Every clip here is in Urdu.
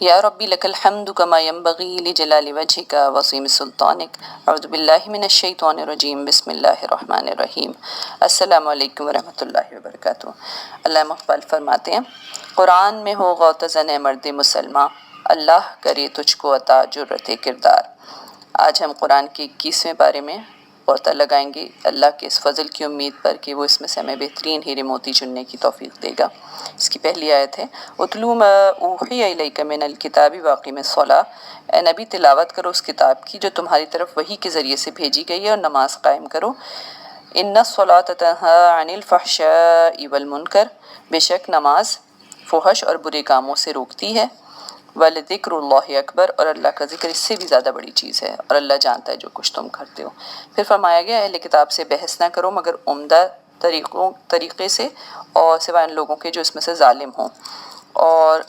یا ربی لک الحمد کما ینبغی لجلال وجهک وعظیم سلطانک اعوذ باللہ من الشیطان الرجیم بسم اللہ الرحمن الرحیم۔ السلام علیکم ورحمۃ اللہ وبرکاتہ۔ اللہ مقبل فرماتے ہیں، قرآن میں ہو غوطہ مرد مسلماں، اللہ کرے تجھ کو عطا جرت کردار۔ آج ہم قرآن کے 21ویں پارے میں غوطہ لگائیں گے، اللہ کے اس فضل کی امید پر کہ وہ اس میں سے ہمیں بہترین ہیرے موتی چننے کی توفیق دے گا۔ اس کی پہلی آیت ہے، اتلو ما اوحی الیک من الکتاب واقم الصلاۃ، اے نبی تلاوت کرو اس کتاب کی جو تمہاری طرف وحی کے ذریعے سے بھیجی گئی ہے، اور نماز قائم کرو۔ ان الصلاۃ تنہی عن الفحشاء والمنکر، بے شک نماز فحش اور برے کاموں سے روکتی ہے۔ وَلِذِكْرُ اللَّهِ اکبر، اور اللہ کا ذکر اس سے بھی زیادہ بڑی چیز ہے، اور اللہ جانتا ہے جو کچھ تم کرتے ہو۔ پھر فرمایا گیا، اہل کتاب سے بحث نہ کرو مگر عمدہ طریقے سے، اور سوائے ان لوگوں کے جو اس میں سے ظالم ہوں۔ اور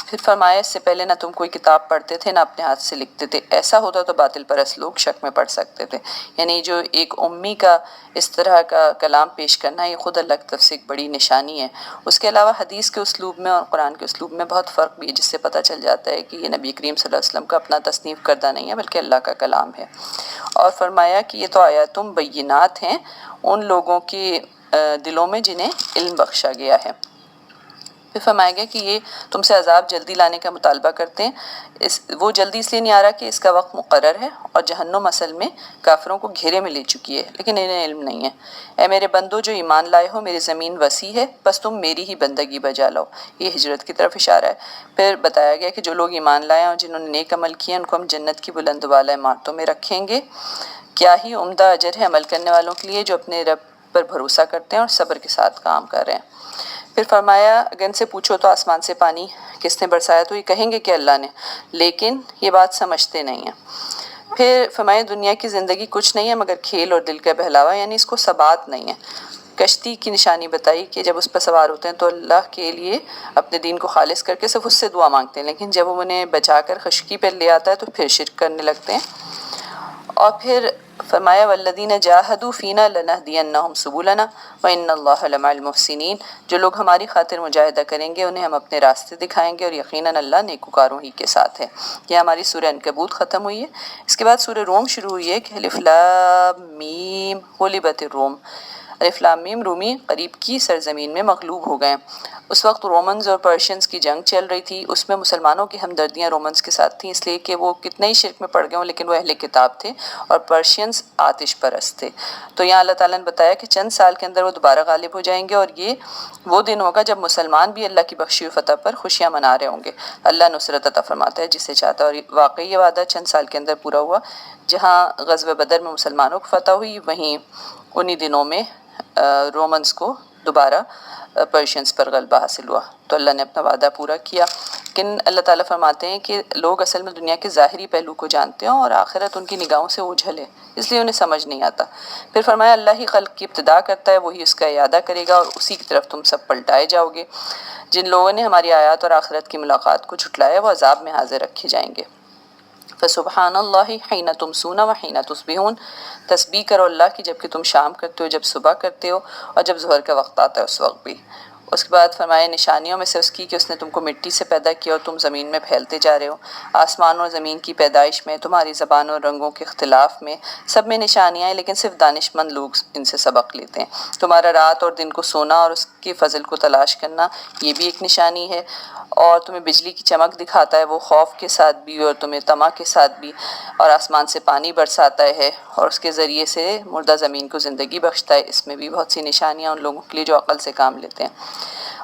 پھر فرمایا، اس سے پہلے نہ تم کوئی کتاب پڑھتے تھے نہ اپنے ہاتھ سے لکھتے تھے، ایسا ہوتا تو باطل پرست لوگ شک میں پڑ سکتے تھے۔ یعنی جو ایک امی کا اس طرح کا کلام پیش کرنا، یہ خود اللہ کی طرف سے ایک بڑی نشانی ہے۔ اس کے علاوہ حدیث کے اسلوب میں اور قرآن کے اسلوب میں بہت فرق بھی ہے، جس سے پتہ چل جاتا ہے کہ یہ نبی کریم صلی اللہ علیہ وسلم کا اپنا تصنیف کردہ نہیں ہے بلکہ اللہ کا کلام ہے۔ اور فرمایا کہ یہ تو آیاتم بینات ہیں ان لوگوں کے دلوں میں جنہیں علم بخشا گیا ہے۔ پھر فرمایا گیا کہ یہ تم سے عذاب جلدی لانے کا مطالبہ کرتے ہیں، وہ جلدی اس لیے نہیں آ رہا کہ اس کا وقت مقرر ہے، اور جہنم اصل میں کافروں کو گھیرے میں لے چکی ہے، لیکن انہیں علم نہیں ہے۔ اے میرے بندو جو ایمان لائے ہو، میری زمین وسیع ہے، بس تم میری ہی بندگی بجا لاؤ۔ یہ ہجرت کی طرف اشارہ ہے۔ پھر بتایا گیا کہ جو لوگ ایمان لائے اور جنہوں نے نیک عمل کیے، ان کو ہم جنت کی بلند والہ عمارتوں میں رکھیں گے۔ کیا ہی عمدہ اجر ہے عمل کرنے والوں کے لیے جو اپنے رب پر بھروسہ کرتے ہیں اور صبر کے ساتھ کام کر رہے ہیں۔ پھر فرمایا، اگر ان سے پوچھو تو آسمان سے پانی کس نے برسایا، تو یہ کہیں گے کہ اللہ نے، لیکن یہ بات سمجھتے نہیں ہیں۔ پھر فرمایا، دنیا کی زندگی کچھ نہیں ہے مگر کھیل اور دل کا بہلاوا، یعنی اس کو ثبات نہیں ہے۔ کشتی کی نشانی بتائی کہ جب اس پر سوار ہوتے ہیں تو اللہ کے لیے اپنے دین کو خالص کر کے صرف اس سے دعا مانگتے ہیں، لیکن جب وہ انہیں بچا کر خشکی پر لے آتا ہے تو پھر شرک کرنے لگتے ہیں۔ اور پھر فرمایا، والذین جاہدوا فینا لنہدینہم سبلنا وان اللہ لمع المحسنین، جو لوگ ہماری خاطر مجاہدہ کریں گے انہیں ہم اپنے راستے دکھائیں گے، اور یقیناً اللہ نیکوکاروں ہی کے ساتھ ہے۔ یہ ہماری سورہ عنکبوت ختم ہوئی ہے۔ اس کے بعد سورہ روم شروع ہوئی ہے کہ الف لام میم غلبت الروم، الف لام میم، رومی قریب کی سرزمین میں مغلوب ہو گئے۔ اس وقت رومنز اور پرشینز کی جنگ چل رہی تھی، اس میں مسلمانوں کی ہمدردیاں رومنز کے ساتھ تھیں، اس لیے کہ وہ کتنے ہی شرک میں پڑ گئے ہوں لیکن وہ اہل کتاب تھے، اور پرشینز آتش پرست تھے۔ تو یہاں اللہ تعالیٰ نے بتایا کہ چند سال کے اندر وہ دوبارہ غالب ہو جائیں گے، اور یہ وہ دن ہوگا جب مسلمان بھی اللہ کی بخشی ہوئی فتح پر خوشیاں منا رہے ہوں گے۔ اللہ نصرت عطا فرماتا ہے جسے چاہتا ہے، اور واقعی یہ وعدہ چند سال کے اندر پورا ہوا۔ جہاں غزوہ بدر میں مسلمانوں کو فتح ہوئی، وہیں انہی دنوں میں رومنز کو دوبارہ پرشینز پر غلبہ حاصل ہوا، تو اللہ نے اپنا وعدہ پورا کیا۔ لیکن اللہ تعالیٰ فرماتے ہیں کہ لوگ اصل میں دنیا کے ظاہری پہلو کو جانتے ہیں، اور آخرت ان کی نگاہوں سے اوجھل ہے، اس لیے انہیں سمجھ نہیں آتا۔ پھر فرمایا، اللہ ہی خلق کی ابتدا کرتا ہے، وہی اس کا اعادہ کرے گا، اور اسی کی طرف تم سب پلٹائے جاؤ گے۔ جن لوگوں نے ہماری آیات اور آخرت کی ملاقات کو جھٹلایا وہ عذاب میں حاضر رکھے جائیں گے۔ فسبحان اللہ حین تمسون وحین تصبحون، تسبیح کرو اللہ کی جب کہ تم شام کرتے ہو، جب صبح کرتے ہو، اور جب ظہر کا وقت آتا ہے اس وقت بھی۔ اس کے بعد فرمایا، نشانیوں میں سے اس کی کہ اس نے تم کو مٹی سے پیدا کیا اور تم زمین میں پھیلتے جا رہے ہو۔ آسمان اور زمین کی پیدائش میں، تمہاری زبان اور رنگوں کے اختلاف میں، سب میں نشانیاں ہیں، لیکن صرف دانش مند لوگ ان سے سبق لیتے ہیں۔ تمہارا رات اور دن کو سونا اور اس کے فضل کو تلاش کرنا، یہ بھی ایک نشانی ہے۔ اور تمہیں بجلی کی چمک دکھاتا ہے، وہ خوف کے ساتھ بھی اور تمہیں طمع کے ساتھ بھی، اور آسمان سے پانی برساتا ہے اور اس کے ذریعے سے مردہ زمین کو زندگی بخشتا ہے۔ اس میں بھی بہت سی نشانیاں ان لوگوں کے لیے جو عقل سے کام لیتے ہیں۔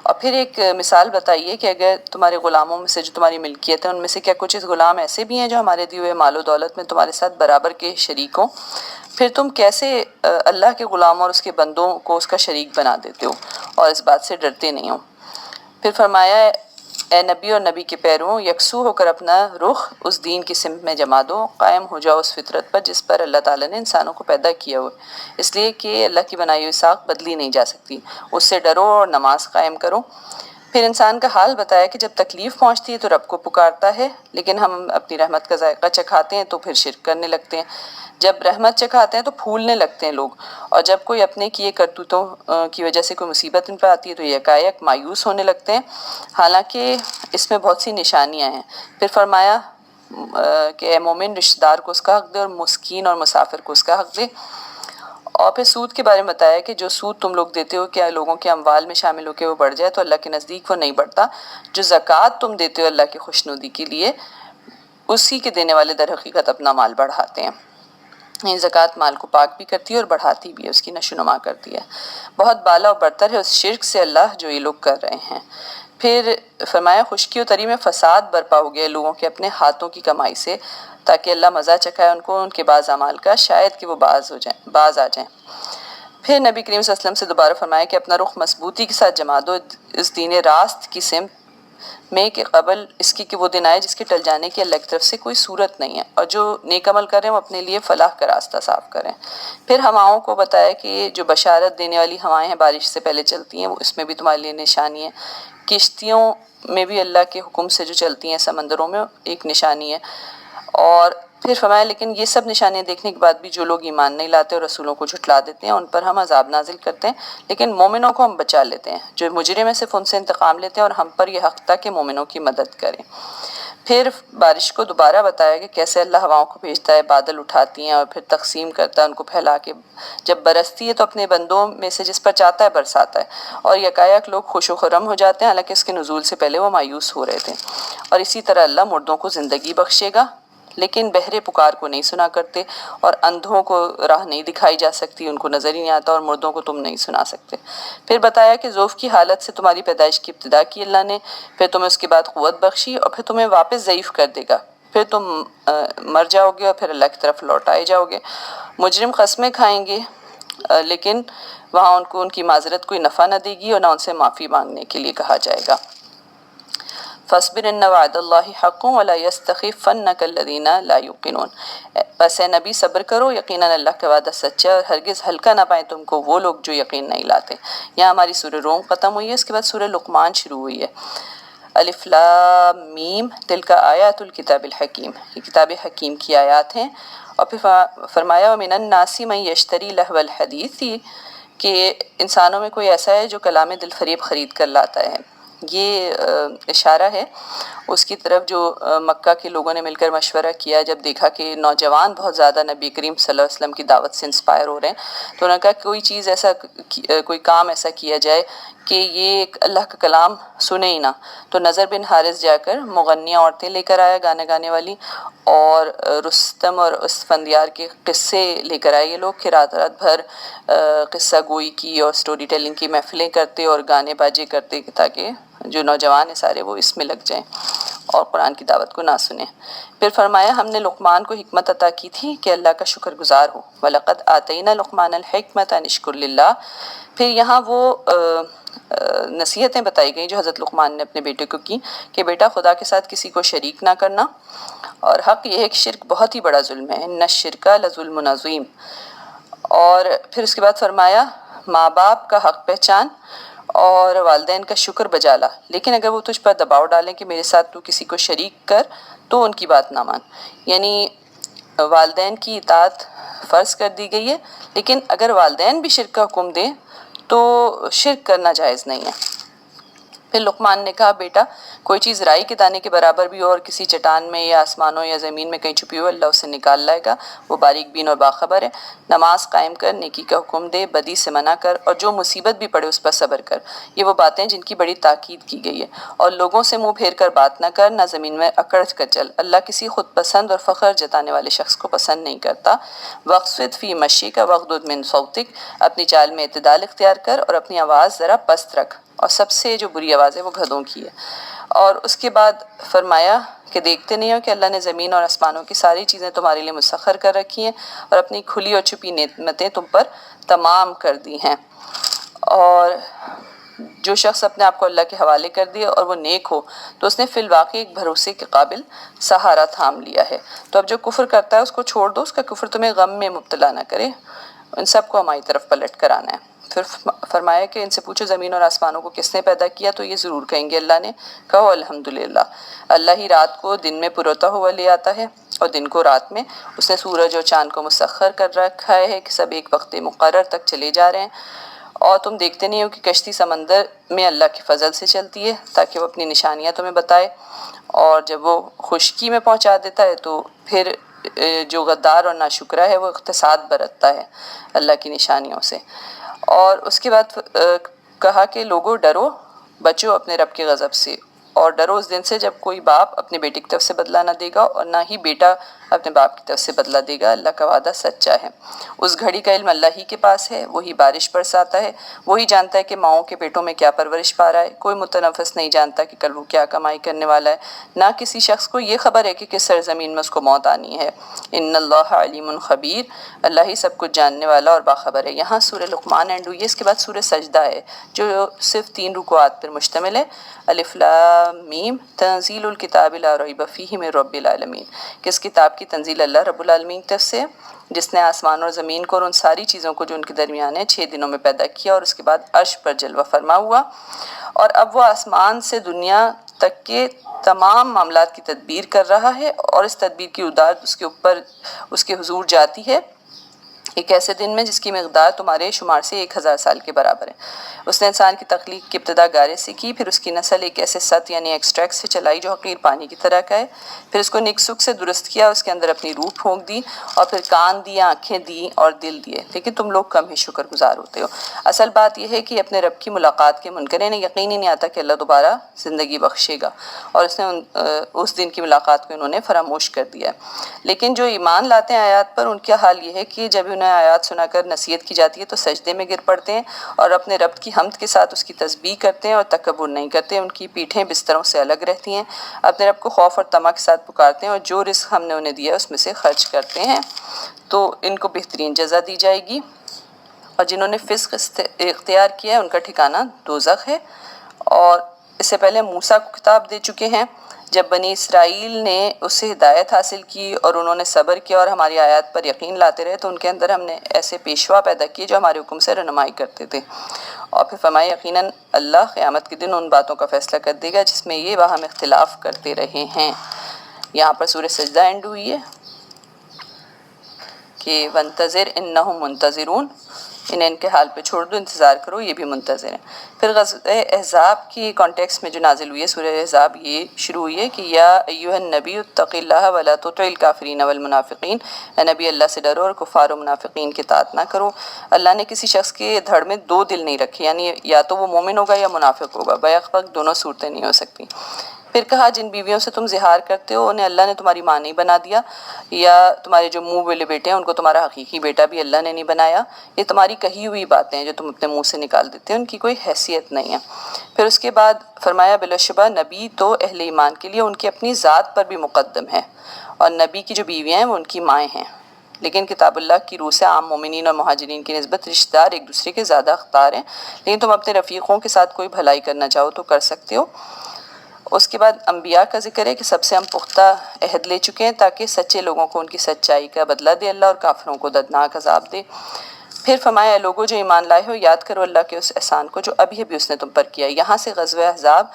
اور پھر ایک مثال بتائیے کہ اگر تمہارے غلاموں میں سے جو تمہاری ملکیت ہے ان میں سے کیا کچھ غلام ایسے بھی ہیں جو ہمارے دیے ہوئے مال و دولت میں تمہارے ساتھ برابر کے شریک ہوں، پھر تم کیسے اللہ کے غلاموں اور اس کے بندوں کو اس کا شریک بنا دیتے ہو اور اس بات سے ڈرتے نہیں ہو۔ پھر فرمایا، اے نبی اور نبی کے پیروں، یکسو ہو کر اپنا رخ اس دین کی سمت میں جما دو، قائم ہو جاؤ اس فطرت پر جس پر اللہ تعالیٰ نے انسانوں کو پیدا کیا ہو، اس لیے کہ اللہ کی بنائی ہوئی ساکھ بدلی نہیں جا سکتی۔ اس سے ڈرو اور نماز قائم کرو۔ پھر انسان کا حال بتایا کہ جب تکلیف پہنچتی ہے تو رب کو پکارتا ہے، لیکن ہم اپنی رحمت کا ذائقہ چکھاتے ہیں تو پھر شرک کرنے لگتے ہیں۔ جب رحمت چکھاتے ہیں تو پھولنے لگتے ہیں لوگ، اور جب کوئی اپنے کیے کرتوتوں کی وجہ سے کوئی مصیبت ان پہ آتی ہے تو یکایک مایوس ہونے لگتے ہیں، حالانکہ اس میں بہت سی نشانیاں ہیں۔ پھر فرمایا کہ اے مومن، رشتہ دار کو اس کا حق دے اور مسکین اور مسافر کو اس کا حق دے۔ اور پھر سود کے بارے میں بتایا کہ جو سود تم لوگ دیتے ہو کیا لوگوں کے اموال میں شامل ہو کے وہ بڑھ جائے تو اللہ کے نزدیک وہ نہیں بڑھتا۔ جو زکوٰۃ تم دیتے ہو اللہ کی خوشنودی کے لیے، اسی کے دینے والے در حقیقت اپنا مال بڑھاتے ہیں۔ یہ زکوٰۃ مال کو پاک بھی کرتی ہے اور بڑھاتی بھی ہے، اس کی نشو و نما کرتی ہے۔ بہت بالا اور برتر ہے اس شرک سے اللہ جو یہ لوگ کر رہے ہیں۔ پھر فرمایا خشکی و تری میں فساد برپا ہو گیا لوگوں کے اپنے ہاتھوں کی کمائی سے، تاکہ اللہ مزہ چکھائے ان کو ان کے بعض اعمال کا، شاید کہ وہ باز آ جائیں۔ پھر نبی کریم صلی اللہ علیہ وسلم سے دوبارہ فرمایا کہ اپنا رخ مضبوطی کے ساتھ جما دو اس دین راست کی سمت میں، کہ قبل اس کی کہ وہ دن آئے جس کے ٹل جانے کی اللہ کی طرف سے کوئی صورت نہیں ہے، اور جو نیک عمل کریں وہ اپنے لیے فلاح کا راستہ صاف کریں۔ پھر ہواؤں کو بتایا کہ جو بشارت دینے والی ہوائیں ہیں بارش سے پہلے چلتی ہیں، وہ اس میں بھی تمہارے لیے نشانی ہے۔ کشتیوں میں بھی اللہ کے حکم سے جو چلتی ہیں سمندروں میں، ایک نشانی ہے۔ اور پھر فرمایا لیکن یہ سب نشانیاں دیکھنے کے بعد بھی جو لوگ ایمان نہیں لاتے اور رسولوں کو جھٹلا دیتے ہیں ان پر ہم عذاب نازل کرتے ہیں، لیکن مومنوں کو ہم بچا لیتے ہیں۔ جو مجرم ہیں صرف ان سے انتقام لیتے ہیں اور ہم پر یہ حق تھا کہ مومنوں کی مدد کریں۔ پھر بارش کو دوبارہ بتایا کہ کیسے اللہ ہواؤں کو بھیجتا ہے، بادل اٹھاتی ہیں اور پھر تقسیم کرتا ہے ان کو پھیلا کے، جب برستی ہے تو اپنے بندوں میں سے جس پر چاہتا ہے برساتا ہے، اور یکایک لوگ خوش و خرم ہو جاتے ہیں، حالانکہ اس کے نزول سے پہلے وہ مایوس ہو رہے تھے۔ اور اسی طرح اللہ مردوں کو زندگی بخشے گا، لیکن بہرے پکار کو نہیں سنا کرتے، اور اندھوں کو راہ نہیں دکھائی جا سکتی، ان کو نظر ہی نہیں آتا، اور مردوں کو تم نہیں سنا سکتے۔ پھر بتایا کہ ضعف کی حالت سے تمہاری پیدائش کی ابتدا کی اللہ نے، پھر تمہیں اس کے بعد قوت بخشی، اور پھر تمہیں واپس ضعیف کر دے گا، پھر تم مر جاؤ گے اور پھر اللہ کی طرف لوٹائے جاؤ گے۔ مجرم قسمیں کھائیں گے لیکن وہاں ان کو ان کی معذرت کوئی نفع نہ دے گی اور نہ ان سے معافی مانگنے کے لیے کہا جائے گا۔ فاصبر ان وعد اللہ حق ولا یستخفنک الذین لا یوقنون، بس اے نبی صبر کرو، یقیناً اللہ کا وعدہ سچا ہے اور ہرگز ہلکا نہ پائیں تم کو وہ لوگ جو یقین نہیں لاتے۔ یہاں ہماری سورہ روم ختم ہوئی ہے، اس کے بعد سورہ لقمان شروع ہوئی ہے۔ الف لام میم تلک آیات الکتاب الحکیم، یہ کتاب حکیم کی آیات ہیں۔ اور پھر فرمایا ومن الناس من یشتری لہو الحدیث، کہ انسانوں میں کوئی ایسا ہے جو کلام دل فریب خرید کر لاتا ہے۔ یہ اشارہ ہے اس کی طرف جو مکہ کے لوگوں نے مل کر مشورہ کیا جب دیکھا کہ نوجوان بہت زیادہ نبی کریم صلی اللہ علیہ وسلم کی دعوت سے انسپائر ہو رہے ہیں، تو انہوں نے کہا کوئی چیز ایسا، کوئی کام ایسا کیا جائے کہ یہ اللہ کا کلام سنے ہی نہ۔ تو نظر بن حارث جا کر مغنیہ عورتیں لے کر آیا، گانے گانے والی، اور رستم اور اسفندیار کے قصے لے کر آئے یہ لوگ، کہ رات رات بھر قصہ گوئی کی اور سٹوری ٹیلنگ کی محفلیں کرتے اور گانے باجے کرتے تاکہ جو نوجوان ہیں سارے وہ اس میں لگ جائیں اور قرآن کی دعوت کو نہ سنیں۔ پھر فرمایا ہم نے لقمان کو حکمت عطا کی تھی کہ اللہ کا شکر گزار ہو۔ وَلَقَدْ آتَيْنَا لُقْمَانَ الْحِكْمَةَ أَنِ اشْكُرْ لِلَّهِ، پھر یہاں وہ نصیحتیں بتائی گئیں جو حضرت لقمان نے اپنے بیٹے کو کی کہ بیٹا خدا کے ساتھ کسی کو شریک نہ کرنا، اور حق یہ ہے کہ شرک بہت ہی بڑا ظلم ہے، ان الشرک لظلم عظیم۔ اور پھر اس کے بعد فرمایا ماں باپ کا حق پہچان اور والدین کا شکر بجا لا، لیکن اگر وہ تجھ پر دباؤ ڈالیں کہ میرے ساتھ تو کسی کو شریک کر تو ان کی بات نہ مان۔ یعنی والدین کی اطاعت فرض کر دی گئی ہے، لیکن اگر والدین بھی شرک کا حکم دیں تو شرک کرنا جائز نہیں ہے۔ پھر لقمان نے کہا بیٹا کوئی چیز رائی کے دانے کے برابر بھی ہو اور کسی چٹان میں یا آسمانوں یا زمین میں کہیں چھپی ہو، اللہ اسے نکال لائے گا، وہ باریک بین اور باخبر ہے۔ نماز قائم کر، نیکی کا حکم دے، بدی سے منع کر، اور جو مصیبت بھی پڑے اس پر صبر کر۔ یہ وہ باتیں جن کی بڑی تاکید کی گئی ہے۔ اور لوگوں سے منہ پھیر کر بات نہ کر، نہ زمین میں اکڑ کر چل، اللہ کسی خود پسند اور فخر جتانے والے شخص کو پسند نہیں کرتا۔ وَاقْصِدْ فِی مَشْیِکَ وَاغْضُضْ مِن صَوْتِکَ، اپنی چال میں اعتدال اختیار کر اور اپنی آواز ذرا پست رکھ، اور سب سے جو بری آواز ہے وہ گدھوں کی ہے۔ اور اس کے بعد فرمایا کہ دیکھتے نہیں ہو کہ اللہ نے زمین اور آسمانوں کی ساری چیزیں تمہارے لیے مسخر کر رکھی ہیں اور اپنی کھلی اور چھپی نعمتیں تم پر تمام کر دی ہیں۔ اور جو شخص اپنے آپ کو اللہ کے حوالے کر دے اور وہ نیک ہو تو اس نے فی الواقع ایک بھروسے کے قابل سہارا تھام لیا ہے۔ تو اب جو کفر کرتا ہے اس کو چھوڑ دو، اس کا کفر تمہیں غم میں مبتلا نہ کرے، ان سب کو ہماری طرف پلٹ کر آنا ہے۔ پھر فرمایا کہ ان سے پوچھو زمین اور آسمانوں کو کس نے پیدا کیا، تو یہ ضرور کہیں گے اللہ نے۔ کہو الحمدللہ، اللہ ہی رات کو دن میں پروتا ہوا لے آتا ہے اور دن کو رات میں۔ اس نے سورج اور چاند کو مسخر کر رکھا ہے کہ سب ایک وقت مقرر تک چلے جا رہے ہیں، اور تم دیکھتے نہیں ہو کہ کشتی سمندر میں اللہ کے فضل سے چلتی ہے تاکہ وہ اپنی نشانیاں تمہیں بتائے، اور جب وہ خشکی میں پہنچا دیتا ہے تو پھر جو غدار اور ناشکرا ہے وہ اقتصاد برتتا ہے اللہ کی نشانیوں سے۔ اور اس کے بعد کہا کہ لوگوں ڈرو، بچو اپنے رب کے غضب سے، اور ڈرو اس دن سے جب کوئی باپ اپنے بیٹے کی طرف سے بدلہ نہ دے گا اور نہ ہی بیٹا اپنے باپ کی طرف سے بدلہ دے گا، اللہ کا وعدہ سچا ہے۔ اس گھڑی کا علم اللہ ہی کے پاس ہے، وہی بارش برساتا ہے، وہی جانتا ہے کہ ماؤں کے پیٹوں میں کیا پرورش پا رہا ہے۔ کوئی متنفس نہیں جانتا کہ کل وہ کیا کمائی کرنے والا ہے، نہ کسی شخص کو یہ خبر ہے کہ کس سرزمین میں اس کو موت آنی ہے۔ ان اللہ علیم خبیر، اللہ ہی سب کچھ جاننے والا اور باخبر ہے۔ یہاں سورہ لقمان اینڈ ہوئی ہے، اس کے بعد سورہ سجدہ ہے جو صرف 3 رکوعات پر مشتمل ہے۔ الف لام میم تنزیل الکتاب لا ریب فیہ من رب العالمین، کس کتاب کی تنزیل اللہ رب العالمین کی طرف سے جس نے آسمان اور زمین کو اور ان ساری چیزوں کو جو ان کے درمیان ہے 6 دنوں میں پیدا کیا، اور اس کے بعد عرش پر جلوہ فرما ہوا، اور اب وہ آسمان سے دنیا تک کے تمام معاملات کی تدبیر کر رہا ہے، اور اس تدبیر کی ارداد اس کے اوپر اس کے حضور جاتی ہے ایک ایسے دن میں جس کی مقدار تمہارے شمار سے 1000 سال کے برابر ہے۔ اس نے انسان کی تخلیق کی ابتدا گارے سے کی، پھر اس کی نسل ایک ایسے ست یعنی ایکسٹریکٹ سے چلائی جو حقیر پانی کی طرح کا ہے، پھر اس کو نیک سک سے درست کیا، اس کے اندر اپنی روح پھونک دی، اور پھر کان دیے، آنکھیں دی اور دل دیے، لیکن تم لوگ کم ہی شکر گزار ہوتے ہو۔ اصل بات یہ ہے کہ اپنے رب کی ملاقات کے منکرین یقین ہی نہیں آتا کہ اللہ دوبارہ زندگی بخشے گا، اور اس نے اس دن کی ملاقات کو انہوں نے فراموش کر دیا ہے۔ لیکن جو ایمان لاتے ہیں آیات پر، ان کا حال یہ ہے کہ جب انہیں آیات سنا کر نصیحت کی جاتی ہے تو سجدے میں گر پڑتے ہیں اور اپنے رب کی حمد کے ساتھ اس کی تسبیح کرتے ہیں اور تکبر نہیں کرتے، ان کی پیٹھیں بستروں سے الگ رہتی ہیں، اپنے رب کو خوف اور طمع کے ساتھ پکارتے ہیں، اور جو رزق ہم نے انہیں دیا ہے اس میں سے خرچ کرتے ہیں تو ان کو بہترین جزا دی جائے گی، اور جنہوں نے فسق اختیار کیا ہے ان کا ٹھکانہ دوزخ ہے۔ اور اس سے پہلے موسیٰ کو کتاب دے چکے ہیں، جب بنی اسرائیل نے اس سے ہدایت حاصل کی اور انہوں نے صبر کیا اور ہماری آیات پر یقین لاتے رہے تو ان کے اندر ہم نے ایسے پیشوا پیدا کیے جو ہمارے حکم سے رہنمائی کرتے تھے، اور پھر فرمایا یقیناً اللہ قیامت کے دن ان باتوں کا فیصلہ کر دے گا جس میں یہ باہم اختلاف کرتے رہے ہیں۔ یہاں پر سورہ سجدہ اینڈ ہوئی ہے کہ وانتظر انہم منتظرون، انہیں ان کے حال پہ چھوڑ دو، انتظار کرو، یہ بھی منتظر ہیں۔ پھر غزوہ احزاب کی کانٹیکس میں جو نازل ہوئی ہے سورہ احزاب، یہ شروع ہوئی ہے کہ یا ایھا النبی اتق اللہ ولا تطع الکافرین والمنافقین، اے نبی اللہ سے ڈرو اور کفار و منافقین کی اطاعت نہ کرو۔ اللہ نے کسی شخص کے دھڑ میں 2 دل نہیں رکھے، یعنی یا تو وہ مومن ہوگا یا منافق ہوگا، بیک وقت دونوں صورتیں نہیں ہو سکتی۔ پھر کہا جن بیویوں سے تم زہار کرتے ہو انہیں اللہ نے تمہاری ماں نہیں بنا دیا، یا تمہارے جو منہ والے بیٹے ہیں ان کو تمہارا حقیقی بیٹا بھی اللہ نے نہیں بنایا، یہ تمہاری کہی ہوئی باتیں ہیں جو تم اپنے منہ سے نکال دیتے ہو، ان کی کوئی حیثیت نہیں ہے۔ پھر اس کے بعد فرمایا بلا شبہ نبی تو اہل ایمان کے لیے ان کی اپنی ذات پر بھی مقدم ہے، اور نبی کی جو بیویاں ہیں وہ ان کی مائیں ہیں، لیکن کتاب اللہ کی روح سے عام مومنین اور مہاجرین کی نسبت رشتہ دار ایک دوسرے کے زیادہ اختیار ہیں، لیکن تم اپنے رفیقوں کے ساتھ کوئی بھلائی کرنا چاہو تو کر سکتے ہو۔ اس کے بعد انبیاء کا ذکر ہے کہ سب سے ہم پختہ عہد لے چکے ہیں تاکہ سچے لوگوں کو ان کی سچائی کا بدلہ دے اللہ، اور کافروں کو دردناک عذاب دے۔ پھر فرمایا اے لوگوں جو ایمان لائے ہو، یاد کرو اللہ کے اس احسان کو جو ابھی ابھی اس نے تم پر کیا۔ یہاں سے غزوہ احزاب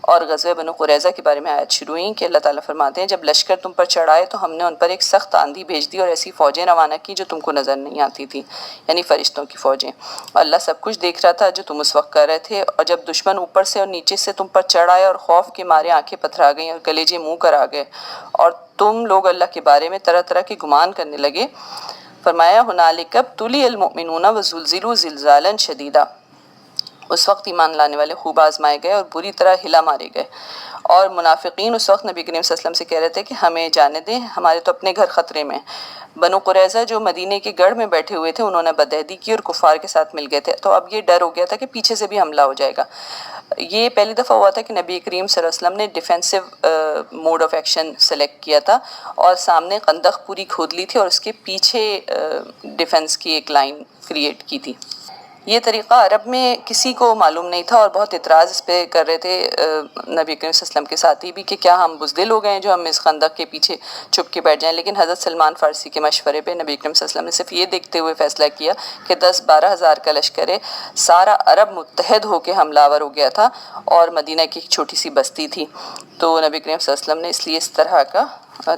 اور غزوہ بنو قریظہ کے بارے میں آیت شروع ہوئی کہ اللہ تعالیٰ فرماتے ہیں جب لشکر تم پر چڑھائے تو ہم نے ان پر ایک سخت آندھی بھیج دی اور ایسی فوجیں روانہ کی جو تم کو نظر نہیں آتی تھی، یعنی فرشتوں کی فوجیں، اور اللہ سب کچھ دیکھ رہا تھا جو تم اس وقت کر رہے تھے، اور جب دشمن اوپر سے اور نیچے سے تم پر چڑھ آئے اور خوف کے مارے آنکھیں پتھرا گئیں اور کلیجے منہ کر آ گئے اور تم لوگ اللہ کے بارے میں طرح طرح کے گمان کرنے لگے، فرمایا ہنالک ابتلی المؤمنون وزلزلوا زلزالا شدیدا، اس وقت ایمان لانے والے خوب آزمائے گئے اور بری طرح ہلا مارے گئے، اور منافقین اس وقت نبی کریم صلی اللہ علیہ وسلم سے کہہ رہے تھے کہ ہمیں جانے دیں، ہمارے تو اپنے گھر خطرے میں۔ بنو قریظہ جو مدینے کے گڑھ میں بیٹھے ہوئے تھے انہوں نے بدعہدی کی اور کفار کے ساتھ مل گئے تھے، تو اب یہ ڈر ہو گیا تھا کہ پیچھے سے بھی حملہ ہو جائے گا۔ یہ پہلی دفعہ ہوا تھا کہ نبی کریم صلی اللہ علیہ وسلم نے defensive mode of action select کیا تھا، اور سامنے خندق پوری کھود لی تھی اور اس کے پیچھے ڈیفنس کی ایک لائن کریٹ کی تھی۔ یہ طریقہ عرب میں کسی کو معلوم نہیں تھا، اور بہت اعتراض اس پہ کر رہے تھے نبی کریم صلی اللہ علیہ وسلم کے ساتھی بھی کہ کیا ہم بزدل ہو گئے ہیں جو ہم اس خندق کے پیچھے چھپ کے بیٹھ جائیں. لیکن حضرت سلمان فارسی کے مشورے پہ نبی کریم صلی اللہ علیہ وسلم نے صرف یہ دیکھتے ہوئے فیصلہ کیا کہ 10-12 ہزار کا لشکر ہے، سارا عرب متحد ہو کے حملہ آور ہو گیا تھا، اور مدینہ کی ایک چھوٹی سی بستی تھی. تو نبی کریم صلی اللہ علیہ وسلم نے اس لیے اس طرح کا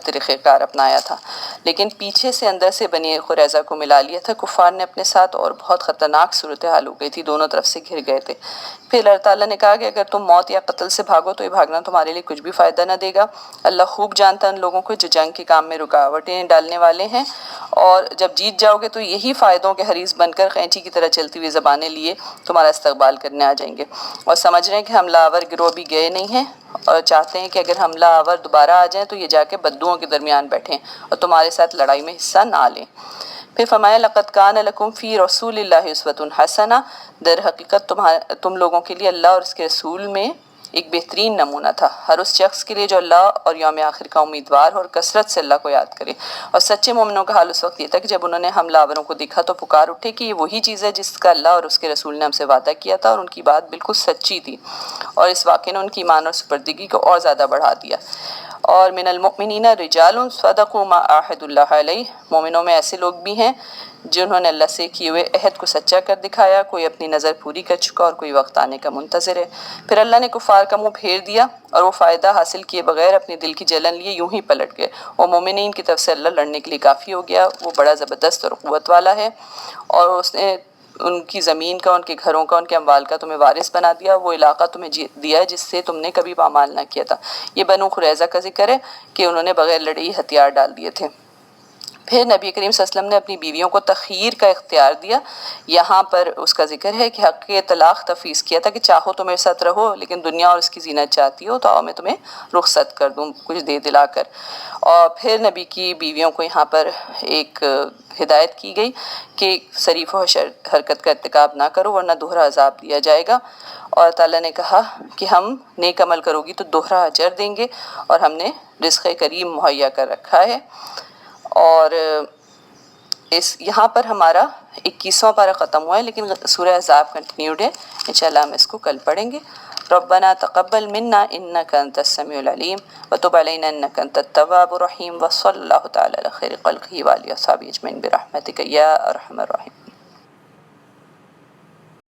طریقہ کار اپنایا تھا. لیکن پیچھے سے اندر سے بنی قریظہ کو ملا لیا تھا کفار نے اپنے ساتھ، اور بہت خطرناک صورتحال ہو گئی تھی، دونوں طرف سے گھر گئے تھے. پھر اللہ تعالیٰ نے کہا کہ اگر تم موت یا قتل سے بھاگو تو یہ بھاگنا تمہارے لیے کچھ بھی فائدہ نہ دے گا. اللہ خوب جانتا ہے ان لوگوں کو جو جنگ کے کام میں رکاوٹیں ڈالنے والے ہیں، اور جب جیت جاؤ گے تو یہی فائدوں کے حریص بن کر قینچی کی طرح چلتی ہوئی زبانیں لیے تمہارا استقبال کرنے آ جائیں گے، اور سمجھ رہے ہیں کہ حملہ آور گروہ بھی گئے نہیں ہیں، اور چاہتے ہیں کہ اگر حملہ آور دوبارہ آ جائیں تو یہ جا کے بدوؤں کے درمیان بیٹھیں اور تمہارے ساتھ لڑائی میں حصہ نہ لیں. پھر فرمایا لقد کان لکم فی رسول اللہ اسوۃ حسنہ، در حقیقت تم لوگوں کے لیے اللہ اور اس کے رسول میں ایک بہترین نمونہ تھا، ہر اس شخص کے لیے جو اللہ اور یوم آخر کا امیدوار ہو اور کثرت سے اللہ کو یاد کرے. اور سچے مومنوں کا حال اس وقت یہ تھا کہ جب انہوں نے حملہ آوروں کو دیکھا تو پکار اٹھے کہ یہ وہی چیز ہے جس کا اللہ اور اس کے رسول نے ہم سے وعدہ کیا تھا، اور ان کی بات بالکل سچی تھی، اور اس واقعے نے ان کی ایمان اور سپردگی کو اور زیادہ بڑھا دیا. اور من المؤمنین رجال صدقوا ما عاہدوا اللہ علیہ، مومنوں میں ایسے لوگ بھی ہیں جنہوں نے اللہ سے کیے ہوئے عہد کو سچا کر دکھایا، کوئی اپنی نظر پوری کر چکا اور کوئی وقت آنے کا منتظر ہے. پھر اللہ نے کفار کا منہ پھیر دیا اور وہ فائدہ حاصل کیے بغیر اپنے دل کی جلن لیے یوں ہی پلٹ گئے. وہ مومنین کی طرف سے اللہ لڑنے کے لیے کافی ہو گیا، وہ بڑا زبردست اور قوت والا ہے، اور اس نے ان کی زمین کا، ان کے گھروں کا، ان کے اموال کا تمہیں وارث بنا دیا، وہ علاقہ تمہیں دیا جس سے تم نے کبھی پامال نہ کیا تھا. یہ بنو قریظہ کا ذکر ہے کہ انہوں نے بغیر لڑے ہی ہتھیار ڈال دیے تھے. پھر نبی کریم صلی اللہ علیہ وسلم نے اپنی بیویوں کو تخیر کا اختیار دیا. یہاں پر اس کا ذکر ہے کہ حق طلاق تفویض کیا تھا کہ چاہو تو میرے ساتھ رہو، لیکن دنیا اور اس کی زینت چاہتی ہو تو آؤ میں تمہیں رخصت کر دوں کچھ دے دلا کر. اور پھر نبی کی بیویوں کو یہاں پر ایک ہدایت کی گئی کہ صریف و حرکت کا ارتکاب نہ کرو ورنہ دوہرا عذاب دیا جائے گا. اور تعالیٰ نے کہا کہ ہم نیک عمل کرو گی تو دوہرا اجر دیں گے، اور ہم نے رزق کریم مہیا کر رکھا ہے. اور یہاں پر ہمارا 21واں پارہ ختم ہوا ہے، لیکن سورہ احزاب کنٹینیوڈ ہے، انشاءاللہ ہم اس کو کل پڑھیں گے. ربنا تقبل منا انک انت السمیع العلیم وتب علینا انک انت التواب الرحیم وصلی اللہ تعالی علی خیر خلقہ وآلہ وصحبہ اجمعین برحمتک یا ارحم الراحمین.